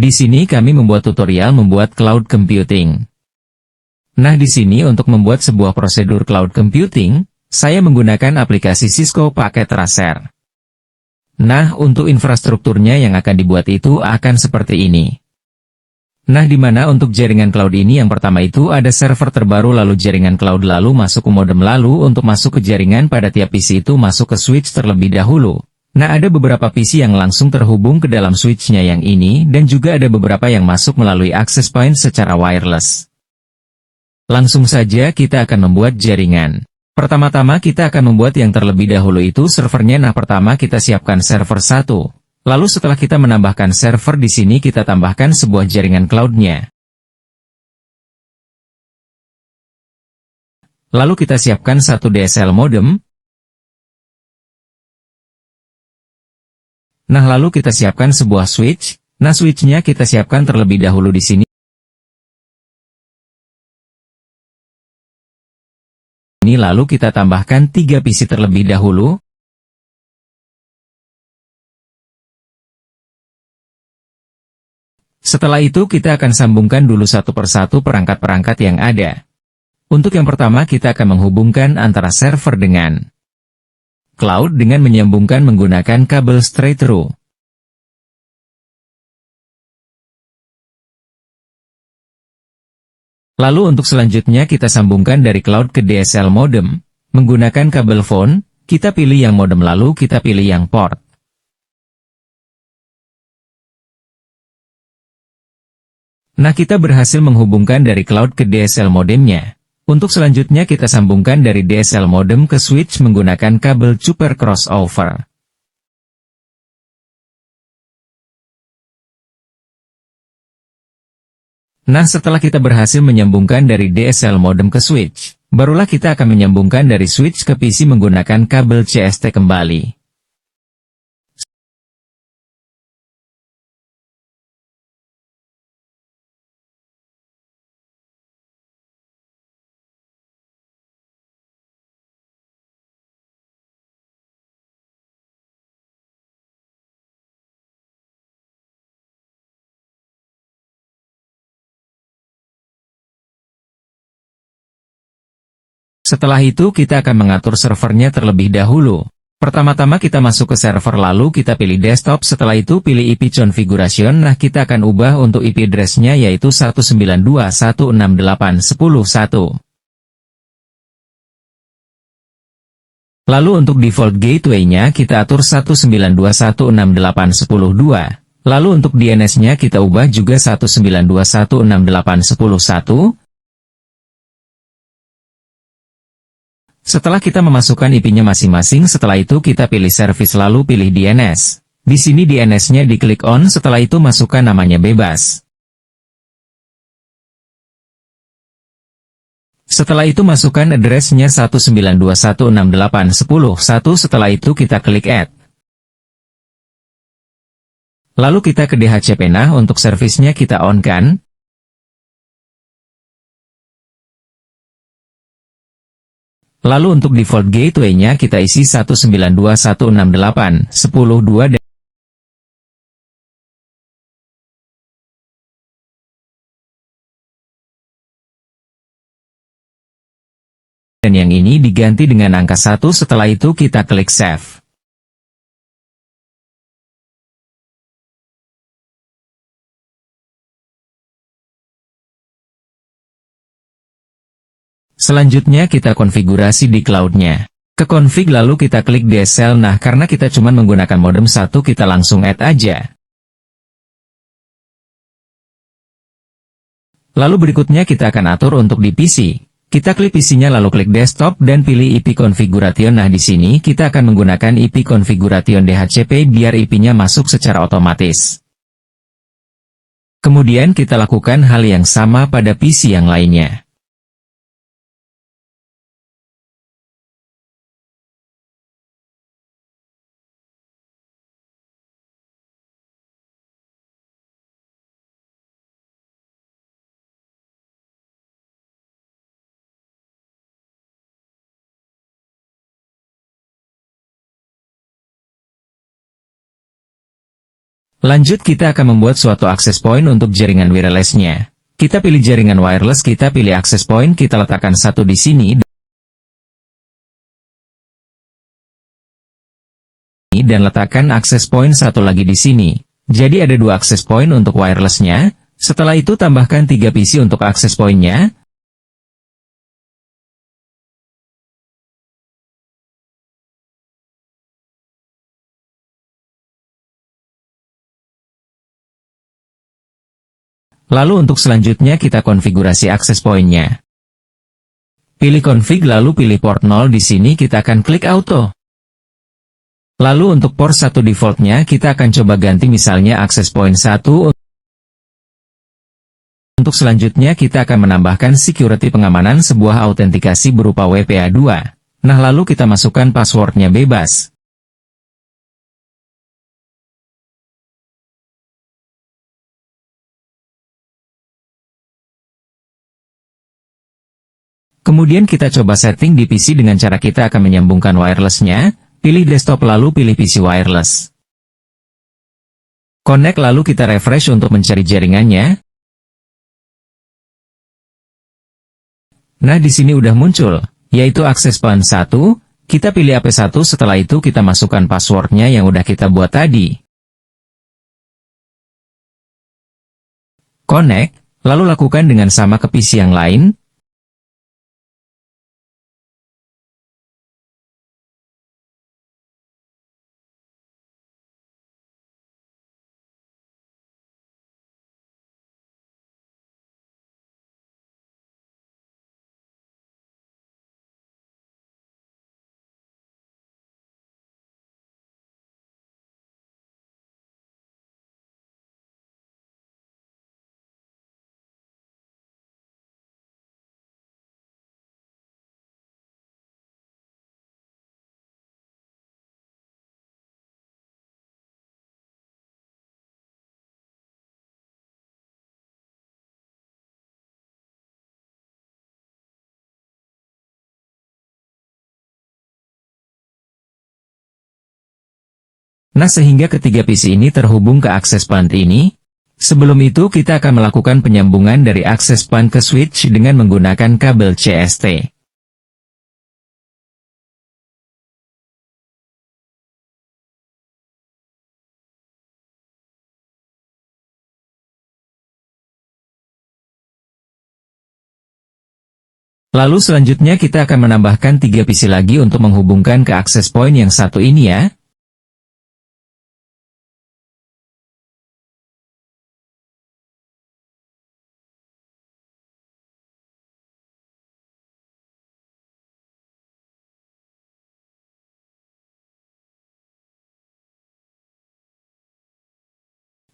Di sini kami membuat tutorial membuat cloud computing. Nah, di sini untuk membuat sebuah prosedur cloud computing, saya menggunakan aplikasi Cisco Packet Tracer. Nah, untuk infrastrukturnya yang akan dibuat itu akan seperti ini. Nah, di mana untuk jaringan cloud ini yang pertama itu ada server terbaru, lalu jaringan cloud, lalu masuk ke modem, lalu untuk masuk ke jaringan pada tiap PC itu masuk ke switch terlebih dahulu. Nah, ada beberapa PC yang langsung terhubung ke dalam switch-nya yang ini, dan juga ada beberapa yang masuk melalui access point secara wireless. Langsung saja kita akan membuat jaringan. Pertama-tama kita akan membuat yang terlebih dahulu itu servernya. Nah, pertama kita siapkan server 1. Lalu setelah kita menambahkan server di sini kita tambahkan sebuah jaringan cloud-nya. Lalu kita siapkan satu DSL modem. Nah, lalu kita siapkan sebuah switch. Nah, switch-nya kita siapkan terlebih dahulu di sini. Ini lalu kita tambahkan 3 PC terlebih dahulu. Setelah itu kita akan sambungkan dulu satu persatu perangkat-perangkat yang ada. Untuk yang pertama kita akan menghubungkan antara server dengan cloud dengan menyambungkan menggunakan kabel straight through. Lalu untuk selanjutnya kita sambungkan dari cloud ke DSL modem, menggunakan kabel phone, kita pilih yang modem lalu kita pilih yang port. Nah, kita berhasil menghubungkan dari cloud ke DSL modemnya. Untuk selanjutnya kita sambungkan dari DSL modem ke switch menggunakan kabel super crossover. Nah, setelah kita berhasil menyambungkan dari DSL modem ke switch, barulah kita akan menyambungkan dari switch ke PC menggunakan kabel CST kembali. Setelah itu kita akan mengatur servernya terlebih dahulu. Pertama-tama kita masuk ke server lalu kita pilih desktop, setelah itu pilih IP configuration. Nah, kita akan ubah untuk IP address-nya yaitu 192.168.10.1. Lalu untuk default gateway-nya kita atur 192.168.10.2. Lalu untuk DNS-nya kita ubah juga 192.168.10.1. Setelah kita memasukkan IP-nya masing-masing, setelah itu kita pilih service lalu pilih DNS. Di sini DNS-nya diklik on, setelah itu masukkan namanya bebas. Setelah itu masukkan address-nya 192.168.10.1, setelah itu kita klik add. Lalu kita ke DHCP. Nah, untuk service-nya kita on-kan. Lalu untuk default gateway-nya kita isi 192.168.10.2 dan yang ini diganti dengan angka 1, setelah itu kita klik save. Selanjutnya kita konfigurasi di cloud-nya. Ke config lalu kita klik DSL. Nah, karena kita cuma menggunakan modem 1 kita langsung add aja. Lalu berikutnya kita akan atur untuk di PC. Kita klik PC-nya lalu klik desktop dan pilih IP configuration. Nah, di sini kita akan menggunakan IP configuration DHCP biar IP-nya masuk secara otomatis. Kemudian kita lakukan hal yang sama pada PC yang lainnya. Lanjut kita akan membuat suatu access point untuk jaringan wireless-nya. Kita pilih jaringan wireless, kita pilih access point, kita letakkan satu di sini, dan letakkan access point satu lagi di sini. Jadi ada dua access point untuk wireless-nya. Setelah itu tambahkan 3 PC untuk access point-nya. Lalu untuk selanjutnya kita konfigurasi access point-nya. Pilih config lalu pilih port 0, di sini kita akan klik auto. Lalu untuk port 1 default-nya kita akan coba ganti misalnya access point 1. Untuk selanjutnya kita akan menambahkan security pengamanan sebuah autentikasi berupa WPA2. Nah lalu kita masukkan passwordnya bebas. Kemudian kita coba setting di PC dengan cara kita akan menyambungkan wireless-nya, pilih desktop lalu pilih PC wireless. Connect lalu kita refresh untuk mencari jaringannya. Nah di sini udah muncul, yaitu access point 1, kita pilih AP1 setelah itu kita masukkan passwordnya yang udah kita buat tadi. Connect, lalu lakukan dengan sama ke PC yang lain. Nah sehingga ketiga PC ini terhubung ke access point ini. Sebelum itu kita akan melakukan penyambungan dari access point ke switch dengan menggunakan kabel CST. Lalu selanjutnya kita akan menambahkan 3 PC lagi untuk menghubungkan ke access point yang satu ini ya.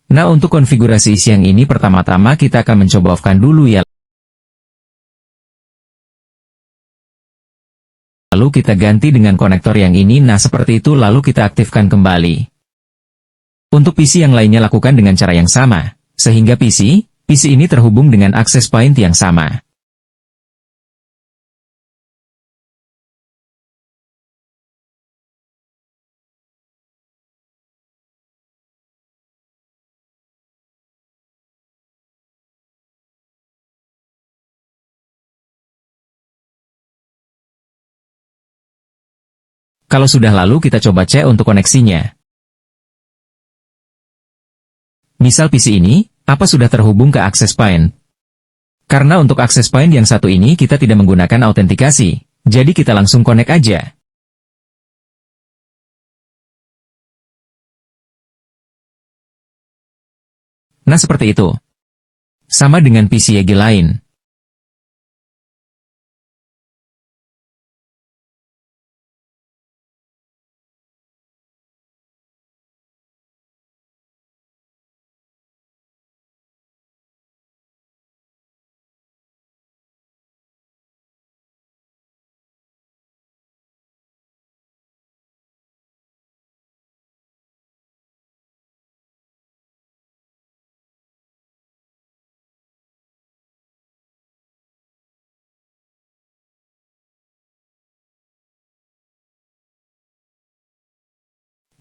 Nah untuk konfigurasi isi yang ini pertama-tama kita akan mencoba off-kan dulu ya. Lalu kita ganti dengan konektor yang ini, nah seperti itu lalu kita aktifkan kembali. Untuk PC yang lainnya lakukan dengan cara yang sama, sehingga PC ini terhubung dengan access point yang sama. Kalau sudah lalu kita coba cek untuk koneksinya. Misal PC ini, apa sudah terhubung ke access point? Karena untuk access point yang satu ini kita tidak menggunakan autentikasi, jadi kita langsung connect aja. Nah seperti itu. Sama dengan PC YG lain.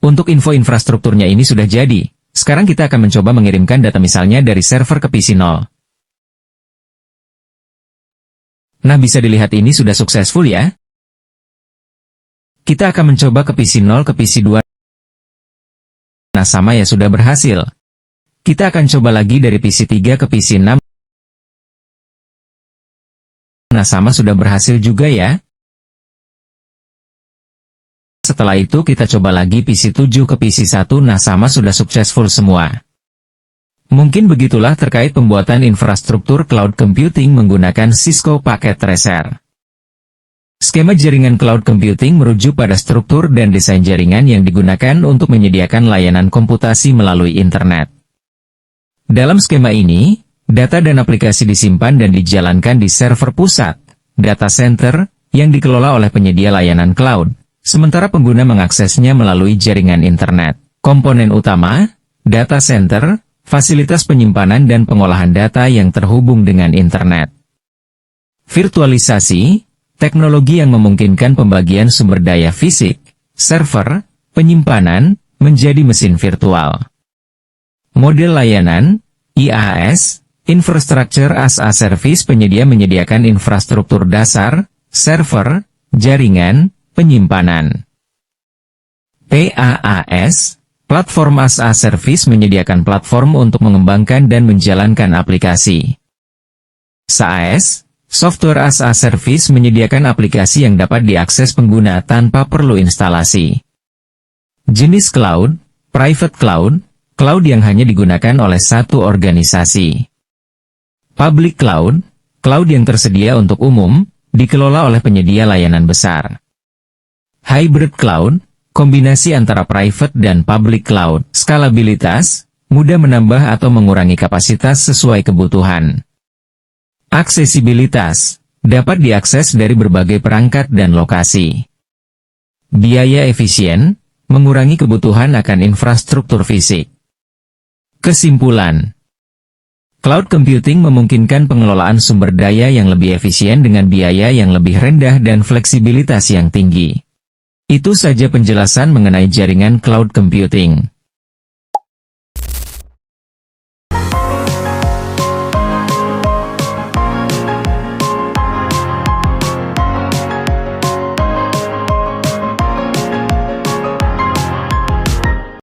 Untuk info infrastrukturnya ini sudah jadi, Sekarang kita akan mencoba mengirimkan data misalnya dari server ke PC 0. Nah, bisa dilihat ini sudah successful ya. Kita akan mencoba ke PC 0 ke PC 2. Nah, sama ya, sudah berhasil. Kita akan coba lagi dari PC 3 ke PC 6. Nah, sama, sudah berhasil juga ya. Setelah itu kita coba lagi PC 7 ke PC 1, nah sama, sudah successful semua. Mungkin begitulah terkait pembuatan infrastruktur cloud computing menggunakan Cisco Packet Tracer. Skema jaringan cloud computing merujuk pada struktur dan desain jaringan yang digunakan untuk menyediakan layanan komputasi melalui internet. Dalam skema ini, data dan aplikasi disimpan dan dijalankan di server pusat, data center, yang dikelola oleh penyedia layanan cloud. Sementara pengguna mengaksesnya melalui jaringan internet. Komponen utama, data center, fasilitas penyimpanan dan pengolahan data yang terhubung dengan internet. Virtualisasi, teknologi yang memungkinkan pembagian sumber daya fisik, server, penyimpanan, menjadi mesin virtual. Model layanan, IaaS, Infrastructure as a Service, penyedia menyediakan infrastruktur dasar, server, jaringan, penyimpanan. PaaS, Platform as a Service, menyediakan platform untuk mengembangkan dan menjalankan aplikasi. SaaS, Software as a Service, menyediakan aplikasi yang dapat diakses pengguna tanpa perlu instalasi. Jenis cloud, private cloud, cloud yang hanya digunakan oleh satu organisasi. Public cloud, cloud yang tersedia untuk umum, dikelola oleh penyedia layanan besar. Hybrid cloud, kombinasi antara private dan public cloud. Skalabilitas, mudah menambah atau mengurangi kapasitas sesuai kebutuhan. Aksesibilitas, dapat diakses dari berbagai perangkat dan lokasi. Biaya efisien, mengurangi kebutuhan akan infrastruktur fisik. Kesimpulan, cloud computing memungkinkan pengelolaan sumber daya yang lebih efisien dengan biaya yang lebih rendah dan fleksibilitas yang tinggi. Itu saja penjelasan mengenai jaringan cloud computing.